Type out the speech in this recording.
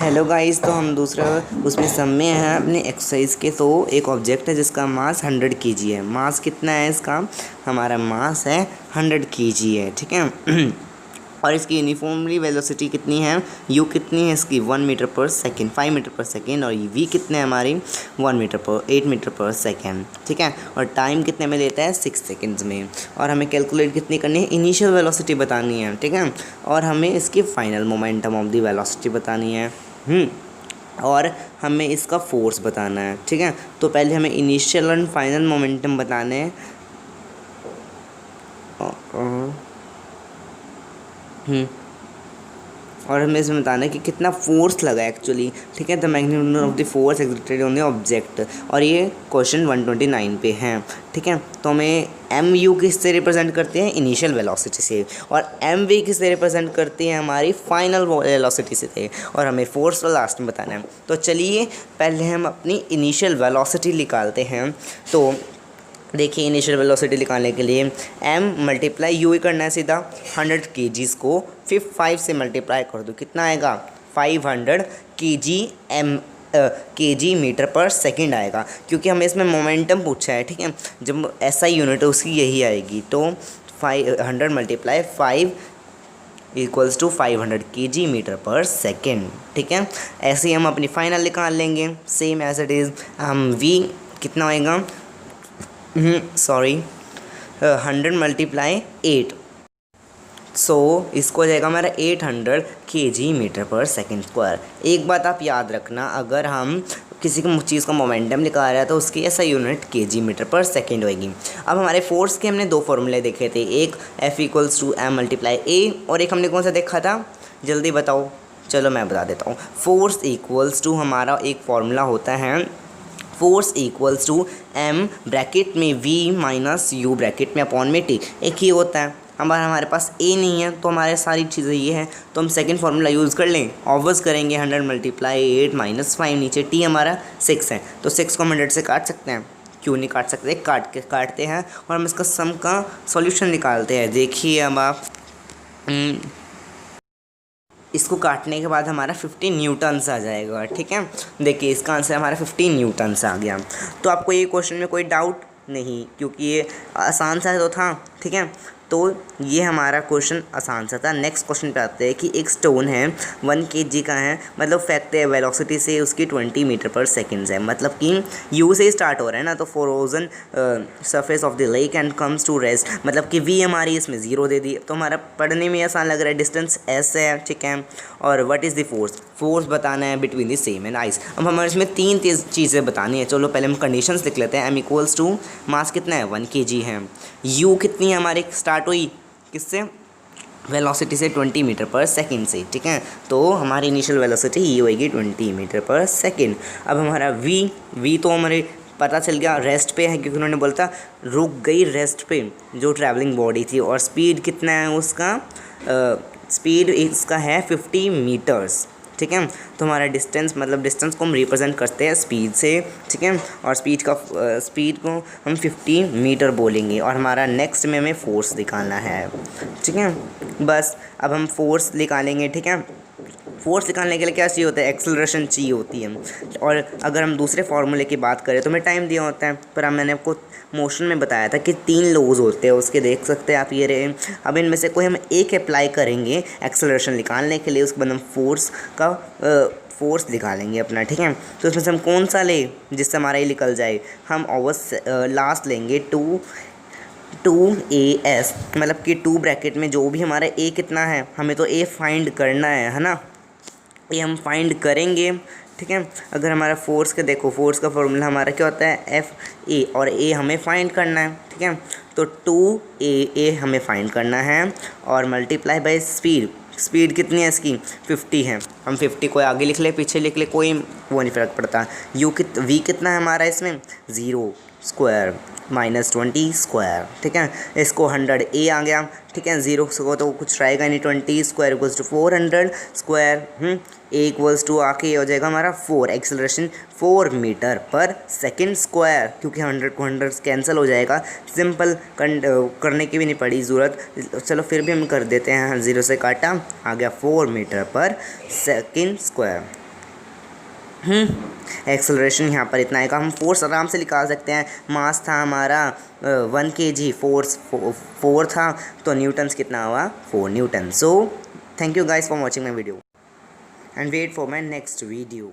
Hello guys, तो हम दूसरा उसमें सम में हैं अपने एक्सरसाइज के। तो एक ऑब्जेक्ट है जिसका मास 100 kg है। मास कितना है इसका? हमारा मास है 100 kg है, ठीक है। और इसकी यूनिफॉर्मली वेलोसिटी कितनी है? यू कितनी है इसकी? 1 metre per second, 5 metre per second. और वी कितने है हमारी? 8 मीटर पर सेकेंड, ठीक है। और टाइम कितने में लेता है? 6 सेकेंड्स में। और हमें कैलकुलेट कितनी करनी है? इनिशियल वेलोसिटी बतानी है, ठीक है। और हमें इसकी final momentum of the velocity बतानी है। और हमें इसका फोर्स बताना है, ठीक है। तो पहले हमें इनिशियल एंड फाइनल मोमेंटम बताने हैं। और हमें इसमें बताना है कि कितना फोर्स लगा एक्चुअली, ठीक है। The magnitude of the force exerted on the object. और ये क्वेश्चन 129 पे है, ठीक है। तो हमें एम यू किससे रिप्रेजेंट करते हैं? इनिशियल वेलोसिटी से। और एम वी किससे रिप्रेजेंट करती है? हमारी फाइनल वेलोसिटी से थे। और हमें फोर्स को लास्ट में बताना है। तो चलिए पहले हम अपनी इनिशियल वेलोसिटी निकालते हैं। तो देखिए, इनिशियल वेलोसिटी निकालने के लिए m मल्टीप्लाई यू ही करना है सीधा। 100 kgs को फिर 5 से मल्टीप्लाई कर दो, कितना आएगा? 500 kg मीटर पर सेकेंड आएगा, क्योंकि हमें इसमें मोमेंटम पूछा है, ठीक है। जब ऐसा यूनिट है उसकी यही आएगी। तो 500 multiply 5 equals to 500 kg metre per second, ठीक है। ऐसे ही हम अपनी फाइनल निकाल लेंगे सेम एज इट इज़। हम v कितना आएगा? 100 मल्टीप्लाई 8, सो इसको हो जाएगा हमारा 800 kg metre per second square. एक बात आप याद रखना, अगर हम किसी चीज़ का मोमेंटम निकाल रहा है तो उसकी ऐसा unit kg metre per second होगी। अब हमारे फोर्स के हमने दो फॉर्मूले देखे थे, एक F equals to m multiply a, और एक हमने कौन सा देखा था? जल्दी बताओ। चलो मैं बता देता हूँ। फोर्स इक्वल्स टू हमारा एक फॉर्मूला होता है, force equals to m bracket में v माइनस u ब्रैकेट में अपॉन में t, एक ही होता है। हमारे पास a नहीं है तो हमारे सारी चीज़ें ये हैं, तो हम सेकंड फार्मूला यूज़ कर लें। ऑब्वियस करेंगे 100 मल्टीप्लाई 8 माइनस 5, नीचे t हमारा 6 है, तो 6 को हम 100 से काट सकते हैं। क्यों नहीं काट सकते? काटते हैं और हम इसका सम का सॉल्यूशन निकालते हैं। देखिए अब आप इसको काटने के बाद हमारा 50 न्यूटन्स आ जाएगा, ठीक है। देखिए इसका आंसर हमारा 50 न्यूटन्स आ गया। तो आपको ये क्वेश्चन में कोई डाउट नहीं, क्योंकि ये आसान सा तो था, ठीक है। तो ये हमारा क्वेश्चन आसान सा था। नेक्स्ट क्वेश्चन पे आते हैं कि एक स्टोन है 1 kg का है, मतलब फेंकते हैं वेलोसिटी से उसकी 20 मीटर पर सेकेंड्स है, मतलब कि यू से स्टार्ट हो रहा है ना। तो frozen surface of the lake and comes to rest, मतलब कि वी हमारी इसमें 0 दे दी। तो हमारा पढ़ने में आसान लग रहा है। डिस्टेंस s है, ठीक है। और what is the force? Force बताना है between the same and ice. अब हमारे इसमें 3 चीज़ें बतानी है। चलो पहले हम कंडीशंस लिख लेते हैं। m इक्वल्स टू मास कितना है? 1 kg है। u कितनी है हमारी? स्टार्ट हुई किससे? वेलोसिटी से 20 मीटर पर सेकेंड से, ठीक है। तो हमारी इनिशियल वेलोसिटी ये होगी 20 मीटर पर सेकेंड। अब हमारा v तो हमारे पता चल गया, रेस्ट पे है, क्योंकि उन्होंने बोला था रुक गई रेस्ट पे जो ट्रैवलिंग बॉडी थी। और स्पीड कितना है उसका? स्पीड इसका है 50 मीटर्स, ठीक है। तो हमारा डिस्टेंस, मतलब डिस्टेंस को हम रिप्रेजेंट करते हैं स्पीड से, ठीक है। और स्पीड को हम 50 मीटर बोलेंगे। और हमारा नेक्स्ट में हमें फोर्स निकालना है, ठीक है। बस अब हम फोर्स निकालेंगे, ठीक है। फोर्स निकालने के लिए क्या चाहिए होता है? एक्सेलरेशन चाहिए होती है। और अगर हम दूसरे फार्मूले की बात करें तो हमें टाइम दिया होता है, पर मैंने आपको मोशन में बताया था कि 3 लॉज होते हैं उसके, देख सकते हैं आप ये रहे। अब इनमें से कोई हम एक अप्लाई करेंगे एक्सेलरेशन निकालने के लिए, उसके बाद हम फोर्स निकालेंगे अपना, ठीक है। तो इसमें से हम कौन सा ले जिससे हमारा ये निकल जाए? हम लास्ट लेंगे 2as, मतलब कि 2 ब्रैकेट में जो भी हमारा a कितना है, हमें तो a फाइंड करना है ना। ये हम फाइंड करेंगे, ठीक है। अगर हमारा फोर्स का देखो, फोर्स का फॉर्मूला हमारा क्या होता है? Fa, और a हमें फाइंड करना है, ठीक है। तो 2a हमें फाइंड करना है और मल्टीप्लाई बाय स्पीड कितनी है इसकी? 50 है। हम 50 को आगे लिख ले पीछे लिख ले, कोई वो नहीं फ़र्क पड़ता। v कितना है हमारा इसमें? 0 स्क्वायर माइनस 20 स्क्वायर, ठीक है। इसको 100a आ गया, ठीक है। 0 को तो कुछ रहेगा नहीं। 20 square equals to 400 square, a equals to आके ये हो जाएगा हमारा 4, acceleration 4 metre per second square, क्योंकि 100 को 100 कैंसिल हो जाएगा। सिंपल करने की भी नहीं पड़ी ज़रूरत, चलो फिर भी हम कर देते हैं। 0 से काटा, आ गया 4 metre per second square. Acceleration यहाँ पर इतना आएगा, हम फोर्स आराम से निकाल सकते हैं। मास था हमारा 1 kg, फोर्स 4 था, तो न्यूटन्स कितना हुआ 4 newton. So thank you guys for watching my video and wait for my next video.